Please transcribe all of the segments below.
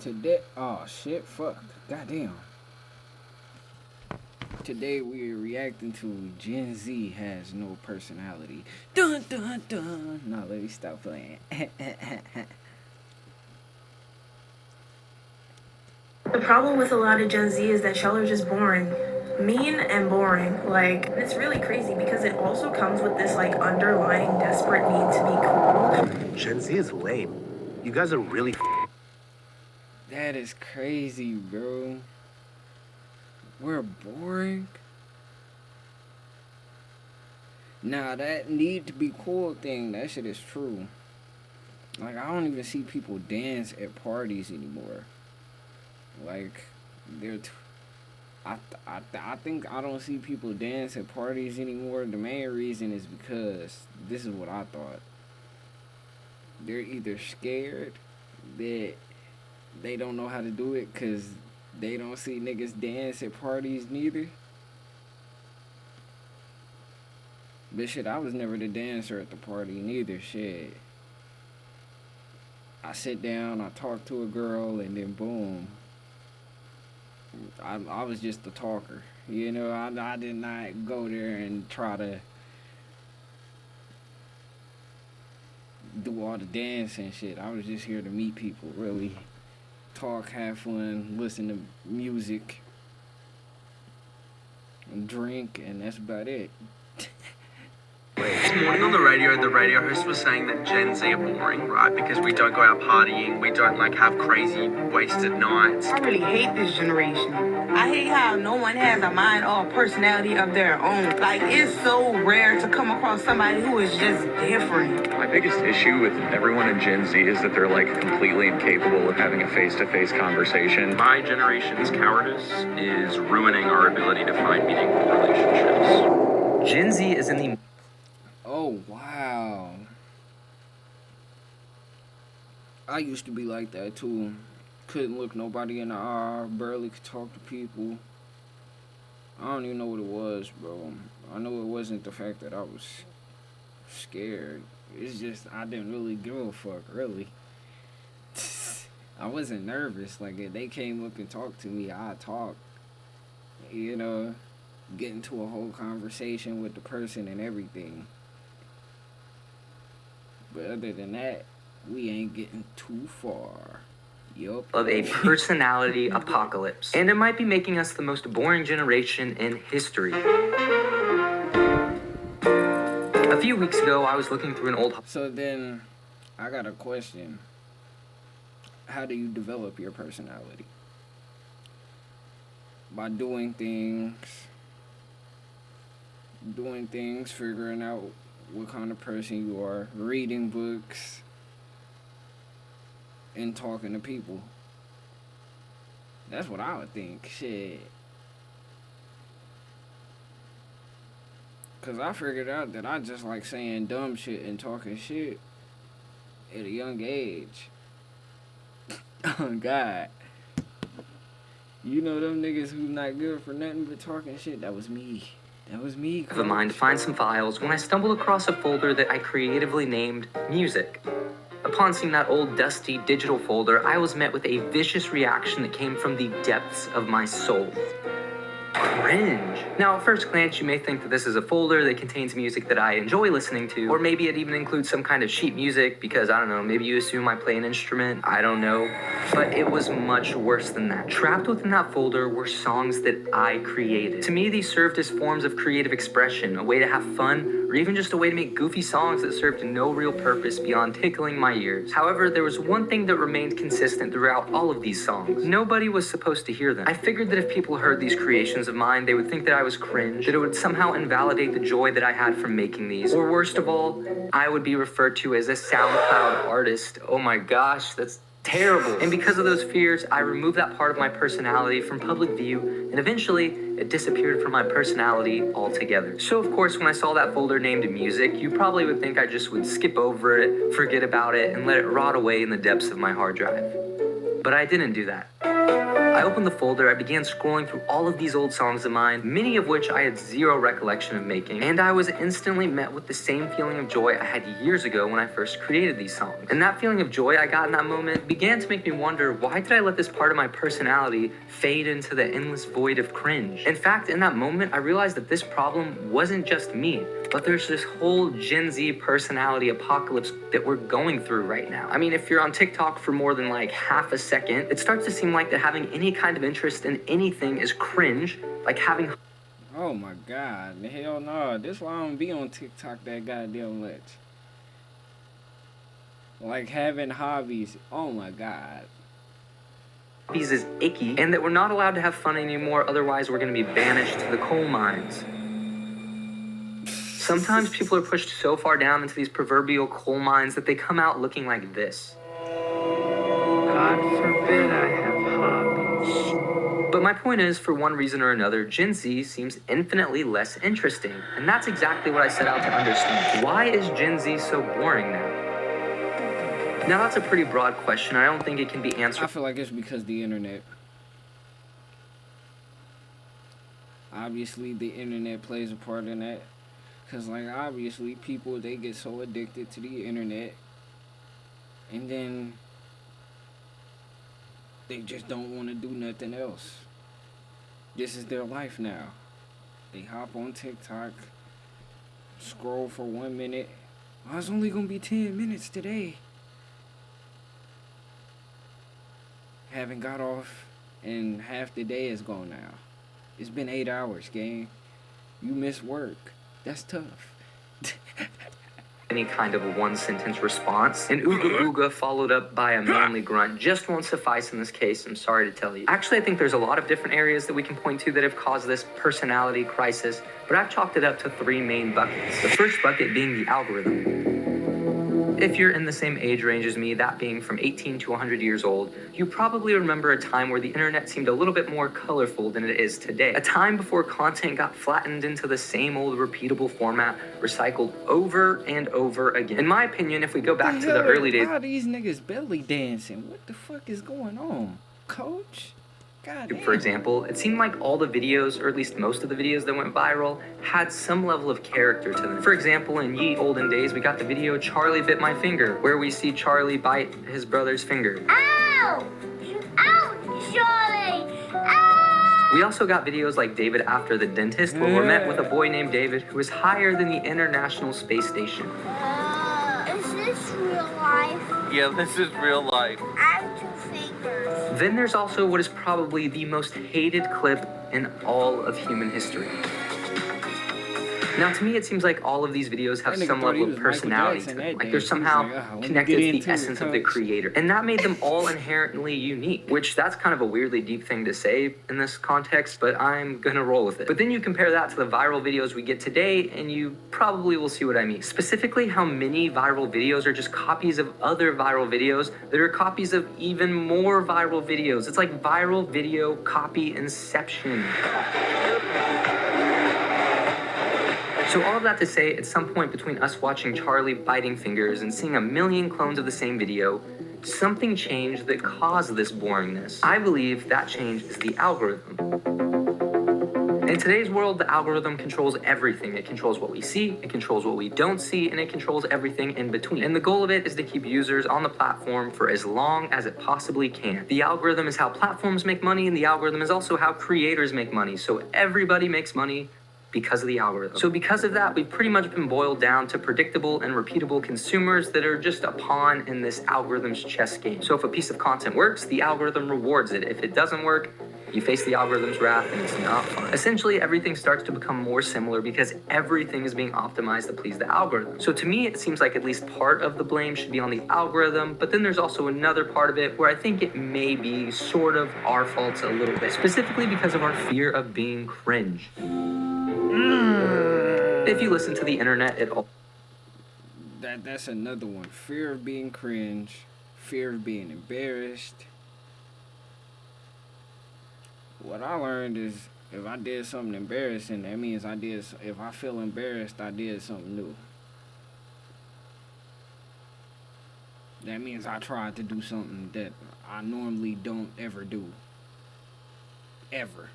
Today, oh shit, fuck, goddamn. Today we're reacting to Gen Z has no personality. Dun dun dun. No, let me stop playing. The problem with a lot of Gen Z is that y'all are just boring. Mean and boring. Like, it's really crazy because it also comes with this, like, underlying desperate need to be cool. Gen Z is lame. You guys are really. That is crazy, bro. We're boring. Nah, that need to be cool thing, that shit is true. Like, I don't even see people dance at parties anymore. Like, I think I don't see people dance at parties anymore. The main reason is because this is what I thought. They're either scared that they don't know how to do it because they don't see niggas dance at parties neither. But shit, I was never the dancer at the party neither. Shit. I sit down, I talk to a girl, and then boom. I was just a talker. You know, I did not go there and try to do all the dance and shit. I was just here to meet people, really. Talk, have fun, listen to music, and drink, and that's about it. This morning on the radio host was saying that Gen Z are boring, right? Because we don't go out partying, we don't like have crazy wasted nights. I really hate this generation. I hate how no one has a mind or a personality of their own. Like, it's so rare to come across somebody who is just different. My biggest issue with everyone in Gen Z is that they're like completely incapable of having a face-to-face conversation. My generation's cowardice is ruining our ability to find meaningful relationships. Gen Z is in the... Oh, wow. I used to be like that, too. Couldn't look nobody in the eye, barely could talk to people. I don't even know what it was, bro. I know it wasn't the fact that I was scared. It's just I didn't really give a fuck, really. I wasn't nervous. Like, if they came up and talked to me, I'd talk. You know, get into a whole conversation with the person and everything. But other than that, we ain't getting too far. Yup. Of a personality apocalypse. And it might be making us the most boring generation in history. A few weeks ago, I was looking through an old... So then, I got a question. How do you develop your personality? By doing things, figuring out what kind of person you are, reading books, and talking to people. That's what I would think. Shit. Because I figured out that I just like saying dumb shit and talking shit at a young age. Oh, God. You know them niggas who not good for nothing but talking shit? That was me. That was me. Of a mind to find some files when I stumbled across a folder that I creatively named Music. Upon seeing that old dusty digital folder, I was met with a vicious reaction that came from the depths of my soul. Cringe. Now, at first glance, you may think that this is a folder that contains music that I enjoy listening to, or maybe it even includes some kind of sheet music because, I don't know, maybe you assume I play an instrument, I don't know. But it was much worse than that. Trapped within that folder were songs that I created. To me, these served as forms of creative expression, a way to have fun, or even just a way to make goofy songs that served no real purpose beyond tickling my ears. However, there was one thing that remained consistent throughout all of these songs. Nobody was supposed to hear them. I figured that if people heard these creations of mine, they would think that I was cringe, that it would somehow invalidate the joy that I had from making these. Or worst of all, I would be referred to as a SoundCloud artist. Oh my gosh, that's terrible. And because of those fears, I removed that part of my personality from public view, and eventually, it disappeared from my personality altogether. So of course, when I saw that folder named Music, you probably would think I just would skip over it, forget about it, and let it rot away in the depths of my hard drive. But I didn't do that. I opened the folder, I began scrolling through all of these old songs of mine, many of which I had zero recollection of making, and I was instantly met with the same feeling of joy I had years ago when I first created these songs. And that feeling of joy I got in that moment began to make me wonder, why did I let this part of my personality fade into the endless void of cringe? In fact, in that moment, I realized that this problem wasn't just me, but there's this whole Gen Z personality apocalypse that we're going through right now. I mean, if you're on TikTok for more than like half a second, it starts to seem like that having any kind of interest in anything is cringe, like having... Oh my god, hell no. This why I don't be on TikTok that goddamn much. Like having hobbies, oh my god. Hobbies is icky, and that we're not allowed to have fun anymore, otherwise we're gonna be banished to the coal mines. Sometimes people are pushed so far down into these proverbial coal mines that they come out looking like this. God forbid I have hobbies. But my point is, for one reason or another, Gen Z seems infinitely less interesting. And that's exactly what I set out to understand. Why is Gen Z so boring now? Now that's a pretty broad question. I don't think it can be answered. I feel like it's because the internet. Obviously, the internet plays a part in that. Because, like, obviously, people, they get so addicted to the internet. And then they just don't want to do nothing else. This is their life now. They hop on TikTok, scroll for 1 minute. Oh, it's only going to be 10 minutes today. Haven't got off, and half the day is gone now. It's been 8 hours, gang. You miss work. That's tough. Any kind of a one-sentence response. An ooga booga followed up by a manly grunt just won't suffice in this case, I'm sorry to tell you. Actually, I think there's a lot of different areas that we can point to that have caused this personality crisis, but I've chalked it up to 3 main buckets. The first bucket being the algorithm. If you're in the same age range as me, that being from 18 to 100 years old, you probably remember a time where the internet seemed a little bit more colorful than it is today. A time before content got flattened into the same old repeatable format, recycled over and over again. In my opinion, if we go back to the early days... Why are these niggas belly dancing? What the fuck is going on? Coach? God damn. For example, it seemed like all the videos, or at least most of the videos that went viral, had some level of character to them. For example, in ye olden days, we got the video Charlie Bit My Finger, where we see Charlie bite his brother's finger. Ow! Ow, Charlie! Ow! We also got videos like David After the Dentist, where we're met with a boy named David who is higher than the International Space Station. Is this real life? Yeah, this is real life. I have 2 fingers. Then there's also what is probably the most hated clip in all of human history. Now, to me, it seems like all of these videos have some level of personality to them. Like they're somehow connected to the essence of the creator. And that made them all inherently unique, which that's kind of a weirdly deep thing to say in this context, but I'm gonna roll with it. But then you compare that to the viral videos we get today, and you probably will see what I mean. Specifically, how many viral videos are just copies of other viral videos that are copies of even more viral videos. It's like viral video copy inception. So all of that to say, at some point between us watching Charlie biting fingers and seeing a million clones of the same video, something changed that caused this boringness. I believe that change is the algorithm. In today's world, the algorithm controls everything. It controls what we see, it controls what we don't see, and it controls everything in between. And the goal of it is to keep users on the platform for as long as it possibly can. The algorithm is how platforms make money, and the algorithm is also how creators make money. So everybody makes money because of the algorithm. So because of that, we've pretty much been boiled down to predictable and repeatable consumers that are just a pawn in this algorithm's chess game. So if a piece of content works, the algorithm rewards it. If it doesn't work, you face the algorithm's wrath and it's not fun. Essentially, everything starts to become more similar because everything is being optimized to please the algorithm. So to me, it seems like at least part of the blame should be on the algorithm, but then there's also another part of it where I think it may be sort of our faults a little bit, specifically because of our fear of being cringe. If you listen to the internet at all. That's another one. Fear of being cringe. Fear of being embarrassed. What I learned is if I did something embarrassing, that means if I feel embarrassed, I did something new. That means I tried to do something that I normally don't ever do. Ever.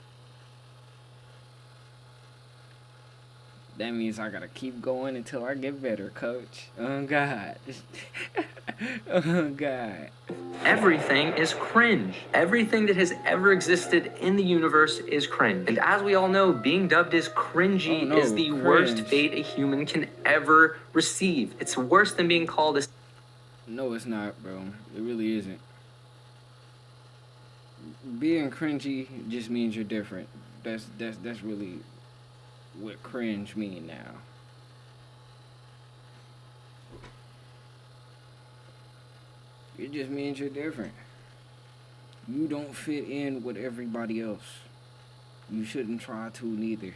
That means I gotta keep going until I get better, coach. Oh, God. Oh, God. Everything is cringe. Everything that has ever existed in the universe is cringe. And as we all know, being dubbed as cringy is the worst fate a human can ever receive. It's worse than being called a... No, it's not, bro. It really isn't. Being cringy just means you're different. That's really what cringe mean now. It just means you're different. You don't fit in with everybody else. You shouldn't try to neither.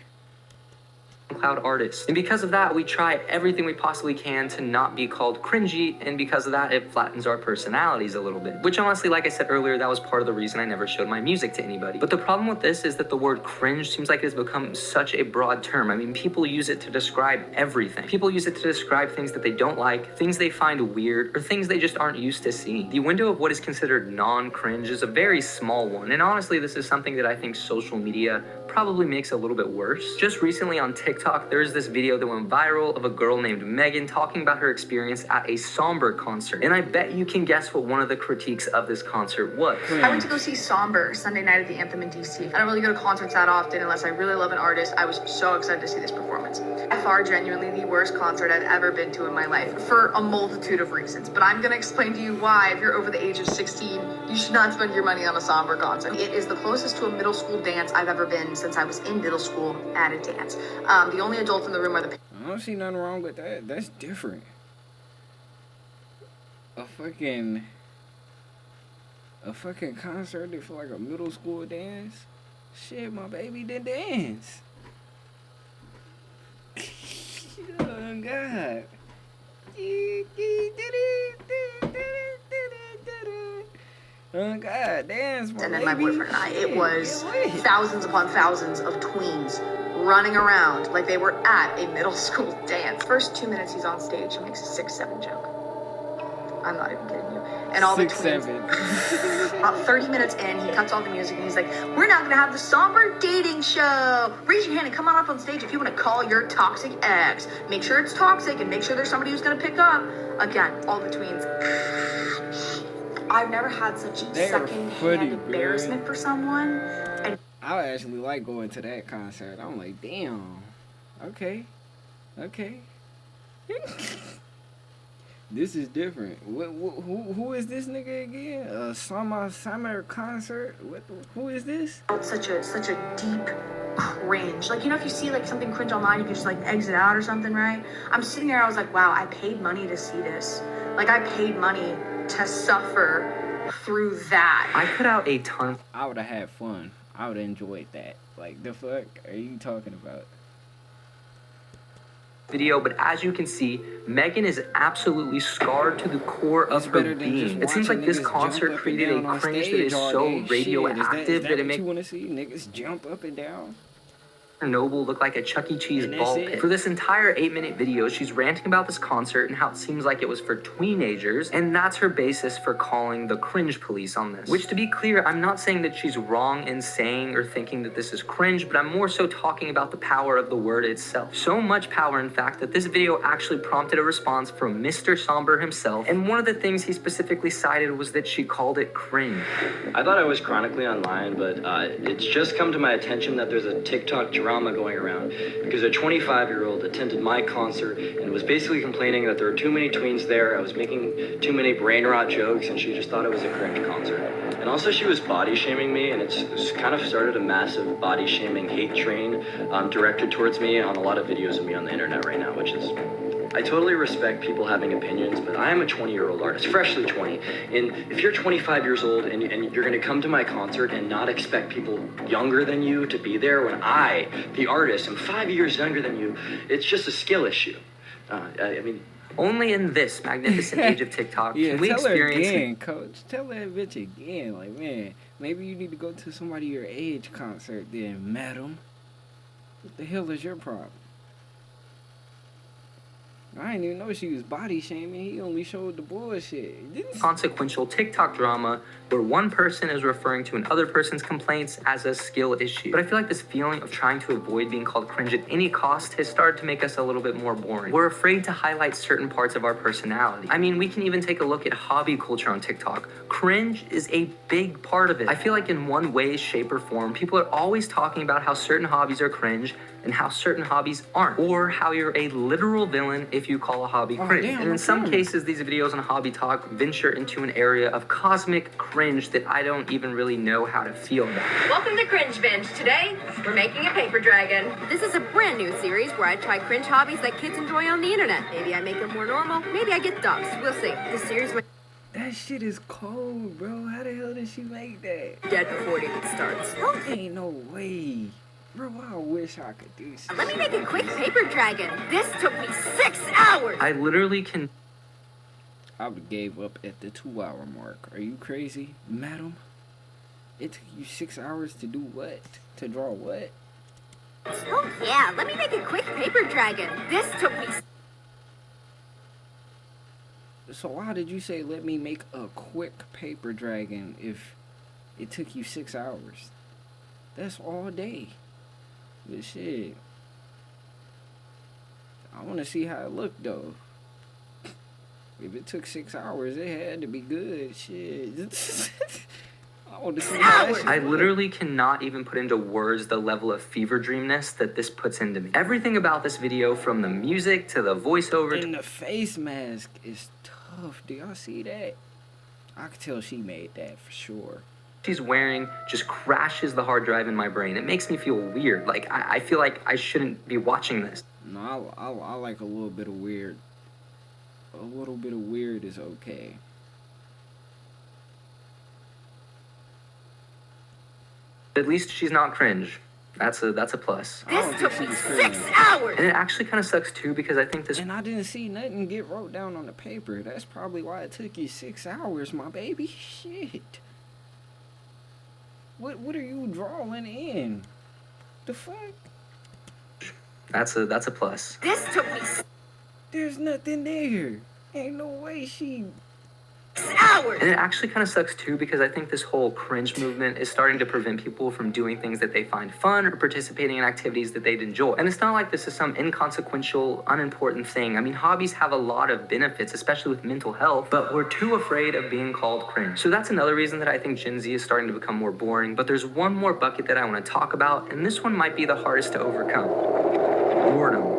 Cloud artists. And because of that, we try everything we possibly can to not be called cringy, and because of that, it flattens our personalities a little bit. Which honestly, like I said earlier, that was part of the reason I never showed my music to anybody. But the problem with this is that the word cringe seems like it has become such a broad term. I mean, people use it to describe everything. People use it to describe things that they don't like, things they find weird, or things they just aren't used to seeing. The window of what is considered non-cringe is a very small one, and honestly, this is something that I think social media probably makes a little bit worse. Just recently on TikTok, there's this video that went viral of a girl named Megan talking about her experience at a Somber concert. And I bet you can guess what one of the critiques of this concert was. I went to go see Somber Sunday night at the Anthem in DC. I don't really go to concerts that often unless I really love an artist. I was so excited to see this performance. By far, genuinely the worst concert I've ever been to in my life for a multitude of reasons. But I'm gonna explain to you why, if you're over the age of 16, you should not spend your money on a Somber concert. It is the closest to a middle school dance I've ever been since I was in middle school at a dance. The only adults in the room are the... I don't see nothing wrong with that. That's different. A fucking concert for like a middle school dance? Shit, my baby did dance. Oh, God. Oh, God, dance, my And then baby. my boyfriend and I, it was thousands upon thousands of tweens running around like they were at a middle school dance. First 2 minutes he's on stage, he makes a 6'7" joke. I'm not even kidding you. And all the tweens, 6'7". about 30 minutes in, he cuts off the music and he's like, we're not gonna have the Somber dating show. Raise your hand and come on up on stage if you wanna call your toxic ex. Make sure it's toxic and make sure there's somebody who's gonna pick up. Again, all the tweens. I've never had such second-hand embarrassment for someone. And I actually like going to that concert. I'm like, damn. Okay. This is different. Who is this nigga again? Summer concert? Who is this? Such a deep cringe. Like, you know, if you see like something cringe online, you can just like exit out or something, right? I'm sitting there, I was like, wow, I paid money to see this. Like, I paid money to suffer through that. I put out a ton. I would have had fun. I would have enjoyed that. Like, the fuck are you talking about? Video, but as you can see, Megan is absolutely scarred to the core of her being. It seems like this concert created a cringe that is so radioactive that it makes you want to see niggas jump up and down. Noble look like a Chuck E. Cheese ball pit. For this entire 8-minute video, she's ranting about this concert and how it seems like it was for teenagers, and that's her basis for calling the cringe police on this. Which, to be clear, I'm not saying that she's wrong in saying or thinking that this is cringe, but I'm more so talking about the power of the word itself. So much power, in fact, that this video actually prompted a response from Mr. Somber himself, and one of the things he specifically cited was that she called it cringe. I thought I was chronically online, but it's just come to my attention that there's a TikTok drama going around because a 25-year-old attended my concert and was basically complaining that there were too many tweens there. I was making too many brain rot jokes, and she just thought it was a cringe concert. And also, she was body shaming me, and it's kind of started a massive body shaming hate train directed towards me on a lot of videos of me on the internet right now, which is... I totally respect people having opinions, but I am a 20-year-old artist, freshly 20. And if you're 25 years old and you're going to come to my concert and not expect people younger than you to be there when I, the artist, am 5 years younger than you, it's just a skill issue. I mean... Only in this magnificent age of TikTok can we tell experience... her again, coach. Tell that bitch again. Like, man, maybe you need to go to somebody your age concert then, madam. What the hell is your problem? I didn't even know she was body shaming. He only showed the bullshit. Consequential TikTok drama where one person is referring to another person's complaints as a skill issue. But I feel like this feeling of trying to avoid being called cringe at any cost has started to make us a little bit more boring. We're afraid to highlight certain parts of our personality. I mean, we can even take a look at hobby culture on TikTok. Cringe is a big part of it. I feel like in one way, shape, or form, people are always talking about how certain hobbies are cringe and how certain hobbies aren't, or how you're a literal villain if you call a hobby cringe. And in some cases, these videos on Hobby Talk venture into an area of cosmic cringe that I don't even really know how to feel about. Welcome to Cringe Binge. Today, we're making a paper dragon. This is a brand new series where I try cringe hobbies that kids enjoy on the internet. Maybe I make them more normal, maybe I get dumps. We'll see. This series went That shit is cold, bro. How the hell did she make that? dead before it even starts. Ain't no way. Bro, I wish I could do something. Let me make a quick paper dragon. This took me 6 hours. I literally can... I would gave up at the 2-hour mark. Are you crazy, madam? It took you 6 hours to do what? To draw what? Oh yeah, let me make a quick paper dragon. This took me... So why did you say let me make a quick paper dragon if it took you 6 hours? That's all day. But shit. I want to see how it looked though. If it took 6 hours, it had to be good. Shit. I want to see how that shit I looked. literally cannot even put into words the level of fever dreamness that this puts into me. Everything about this video, from the music to the voiceover And the face mask is tough. Do y'all see that? I could tell she made that for sure. she's wearing just crashes the hard drive in my brain. It makes me feel weird. Like, I feel like I shouldn't be watching this. No, I like a little bit of weird. A little bit of weird is okay. At least she's not cringe. That's a plus. This took me 6 hours! And it actually kind of sucks too, because I think this... And I didn't see nothing get wrote down on the paper. That's probably why it took you 6 hours, my baby. Shit. What are you drawing in? The fuck? That's a plus. This took me There's nothing there. Ain't no way she... 6 hours! And it actually kind of sucks too, because I think this whole cringe movement is starting to prevent people from doing things that they find fun or participating in activities that they'd enjoy. And it's not like this is some inconsequential, unimportant thing. I mean, hobbies have a lot of benefits, especially with mental health, but we're too afraid of being called cringe. So that's another reason that I think Gen Z is starting to become more boring. But there's one more bucket that I want to talk about, and this one might be the hardest to overcome. Boredom.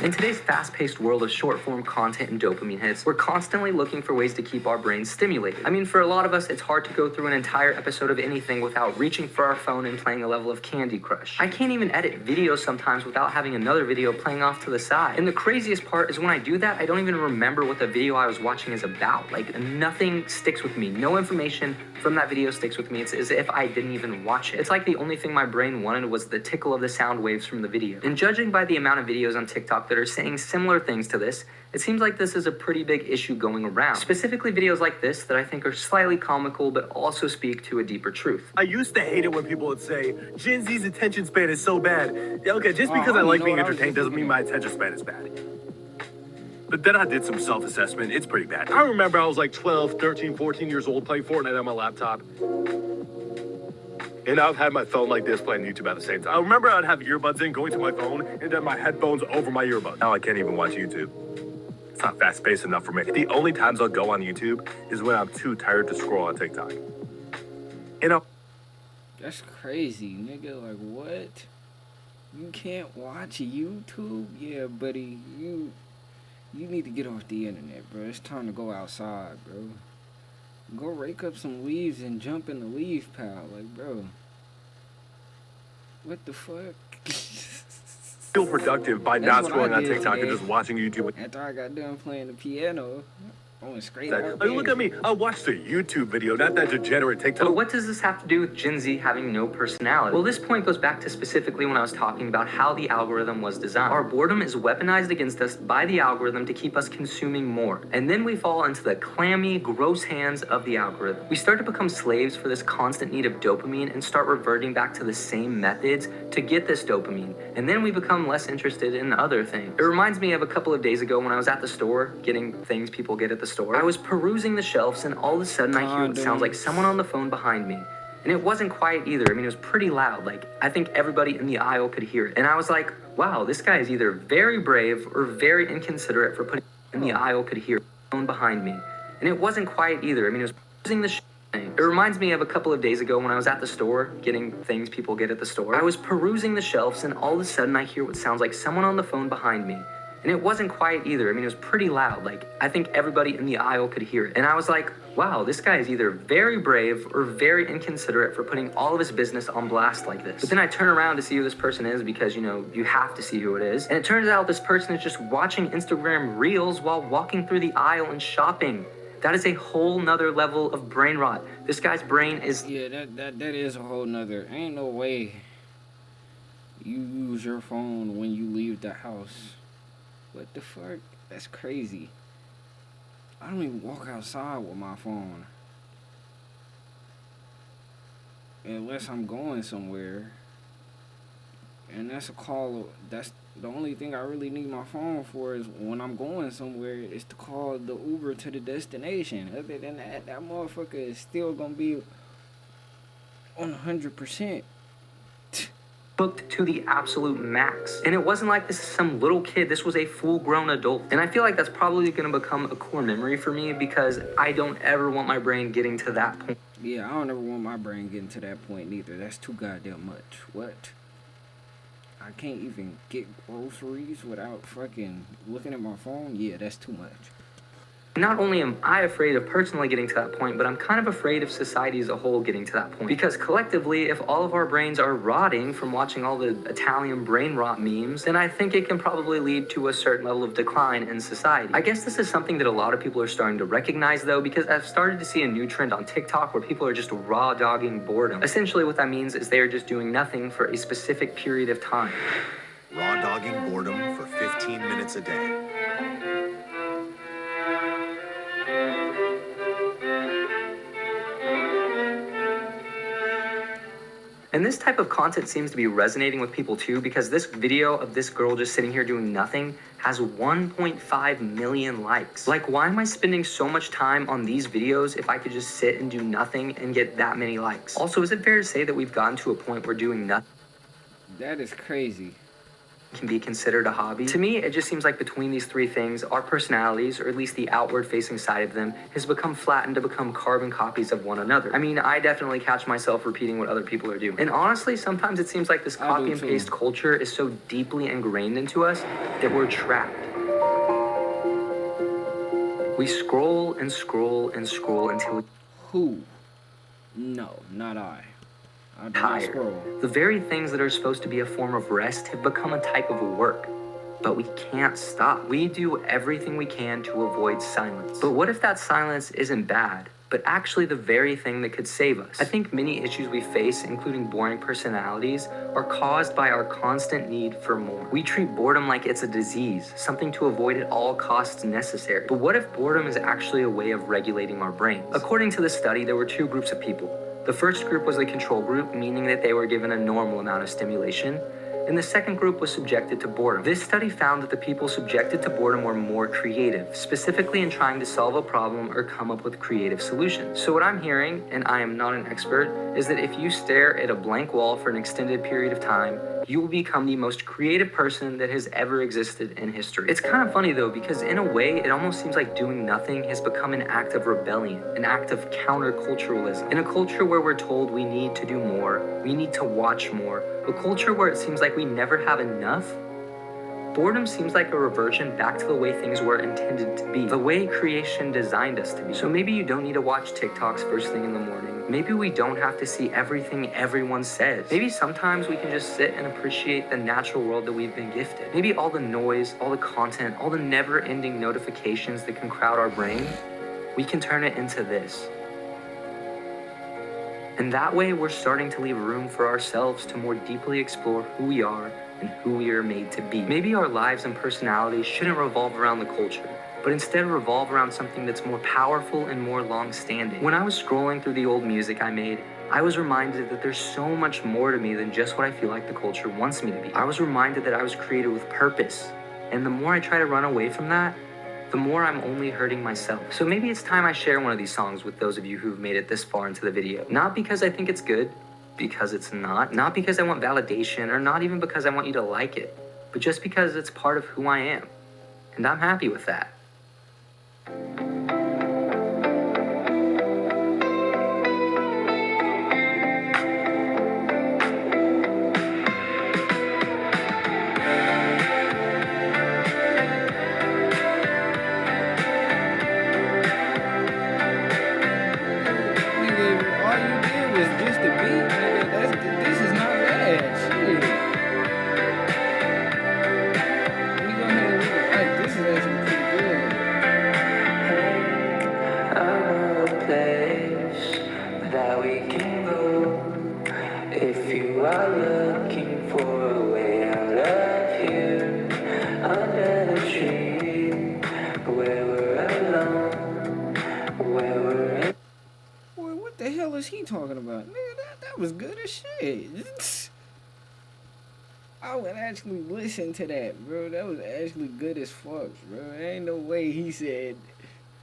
In today's fast-paced world of short-form content and dopamine hits, we're constantly looking for ways to keep our brains stimulated. I mean, for a lot of us, it's hard to go through an entire episode of anything without reaching for our phone and playing a level of Candy Crush. I can't even edit videos sometimes without having another video playing off to the side. And the craziest part is when I do that, I don't even remember what the video I was watching is about. Like, nothing sticks with me. No information from that video sticks with me. It's as if I didn't even watch it. It's like the only thing my brain wanted was the tickle of the sound waves from the video. And judging by the amount of videos on TikTok that are saying similar things to this, it seems like this is a pretty big issue going around. Specifically videos like this that I think are slightly comical but also speak to a deeper truth. I used to hate it when people would say, Gen Z's attention span is so bad. Yeah, okay, just because I like being entertained doesn't mean my attention span is bad. But then I did some self-assessment. It's pretty bad. I remember I was like 12, 13, 14 years old playing Fortnite on my laptop. And I've had my phone like this playing YouTube at the same time. I remember I'd have earbuds in going to my phone and then my headphones over my earbuds. Now I can't even watch YouTube. It's not fast-paced enough for me. The only times I'll go on YouTube is when I'm too tired to scroll on TikTok. You know? That's crazy, nigga. Like, what? You can't watch YouTube? Yeah, buddy. You need to get off the internet, bro. It's time to go outside, bro. Go rake up some leaves and jump in the leaf pile. Like, bro. What the fuck? Feel productive by not scrolling on TikTok and just watching YouTube. After I got done playing the piano, Going straight Like, out look at me. I watched a YouTube video, not that degenerate TikTok. But what does this have to do with Gen Z having no personality? Well, this point goes back to specifically when I was talking about how the algorithm was designed. Our boredom is weaponized against us by the algorithm to keep us consuming more. And then we fall into the clammy, gross hands of the algorithm. We start to become slaves for this constant need of dopamine and start reverting back to the same methods to get this dopamine. And then we become less interested in other things. It reminds me of a couple of days ago when I was at the store getting things people get at the store. I was perusing the shelves and all of a sudden I hear what sounds like someone on the phone behind me. And it wasn't quiet either. I mean, it was pretty loud. Like, I think everybody in the aisle could hear it. And I was like, wow, this guy is either very brave or very inconsiderate for putting in the aisle could hear phone behind me. And it wasn't quiet either. I mean, it was perusing the thing. It reminds me of a couple of days ago when I was at the store getting things people get at the store. I was perusing the shelves and all of a sudden I hear what sounds like someone on the phone behind me. And it wasn't quiet either. I mean, it was pretty loud. Like, I think everybody in the aisle could hear it. And I was like, wow, this guy is either very brave or very inconsiderate for putting all of his business on blast like this. But then I turn around to see who this person is because, you know, you have to see who it is. And it turns out this person is just watching Instagram Reels while walking through the aisle and shopping. That is a whole nother level of brain rot. This guy's brain is... Yeah, that is a whole nother... Ain't no way you use your phone when you leave the house. What the fuck? That's crazy. I don't even walk outside with my phone. Unless I'm going somewhere. And that's a call. That's the only thing I really need my phone for is when I'm going somewhere is to call the Uber to the destination. Other than that, that motherfucker is still gonna be on 100%. Booked to the absolute max. And it wasn't like this is some little kid, this was a full-grown adult. And I feel like that's probably gonna become a core memory for me because I don't ever want my brain getting to that point. Yeah, I don't ever want my brain getting to that point neither. That's too goddamn much. What? I can't even get groceries without fucking looking at my phone? Yeah, that's too much. Not only am I afraid of personally getting to that point, but I'm kind of afraid of society as a whole getting to that point. Because collectively, if all of our brains are rotting from watching all the Italian brain rot memes, then I think it can probably lead to a certain level of decline in society. I guess this is something that a lot of people are starting to recognize though, because I've started to see a new trend on TikTok where people are just raw dogging boredom. Essentially what that means is they are just doing nothing for a specific period of time. Raw dogging boredom for 15 minutes a day. And this type of content seems to be resonating with people too, because this video of this girl just sitting here doing nothing has 1.5 million likes. Like, why am I spending so much time on these videos if I could just sit and do nothing and get that many likes? Also, is it fair to say that we've gotten to a point where doing nothing That is crazy. can be considered a hobby? To me, it just seems like between these three things, our personalities, or at least the outward-facing side of them, has become flattened to become carbon copies of one another. I mean, I definitely catch myself repeating what other people are doing. And honestly, sometimes it seems like this copy and paste culture is so deeply ingrained into us that we're trapped. We scroll and scroll and scroll until Who? No, not I. I do not scroll. The very things that are supposed to be a form of rest have become a type of work. But we can't stop. We do everything we can to avoid silence. But what if that silence isn't bad, but actually the very thing that could save us? I think many issues we face, including boring personalities, are caused by our constant need for more. We treat boredom like it's a disease, something to avoid at all costs necessary. But what if boredom is actually a way of regulating our brains? According to the study, there were two groups of people. The first group was the control group, meaning that they were given a normal amount of stimulation, and the second group was subjected to boredom. This study found that the people subjected to boredom were more creative, specifically in trying to solve a problem or come up with creative solutions. So what I'm hearing, and I am not an expert, is that if you stare at a blank wall for an extended period of time, you will become the most creative person that has ever existed in history. It's kind of funny though, because in a way, it almost seems like doing nothing has become an act of rebellion, an act of counterculturalism. In a culture where we're told we need to do more, we need to watch more, a culture where it seems like we never have enough, boredom seems like a reversion back to the way things were intended to be, the way creation designed us to be. So maybe you don't need to watch TikToks first thing in the morning. Maybe we don't have to see everything everyone says. Maybe sometimes we can just sit and appreciate the natural world that we've been gifted. Maybe all the noise, all the content, all the never-ending notifications that can crowd our brain, we can turn it into this. And that way, we're starting to leave room for ourselves to more deeply explore who we are and who we are made to be. Maybe our lives and personalities shouldn't revolve around the culture, but instead revolve around something that's more powerful and more long-standing. When I was scrolling through the old music I made, I was reminded that there's so much more to me than just what I feel like the culture wants me to be. I was reminded that I was created with purpose, and the more I try to run away from that, the more I'm only hurting myself. So maybe it's time I share one of these songs with those of you who've made it this far into the video. Not because I think it's good, because it's not. Not because I want validation, or not even because I want you to like it, but just because it's part of who I am. And I'm happy with that. He talking about? Nigga, that was good as shit. I would actually listen to that, bro. That was actually good as fuck, bro. There ain't no way he said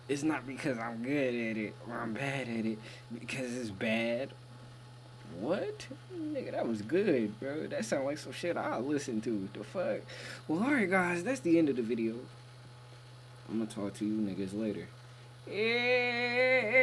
it's not because I'm good at it or I'm bad at it because it's bad. What? Nigga, that was good, bro. That sound like some shit I'll listen to. The fuck? Well, alright, guys. That's the end of the video. I'm gonna talk to you niggas later. Yeah.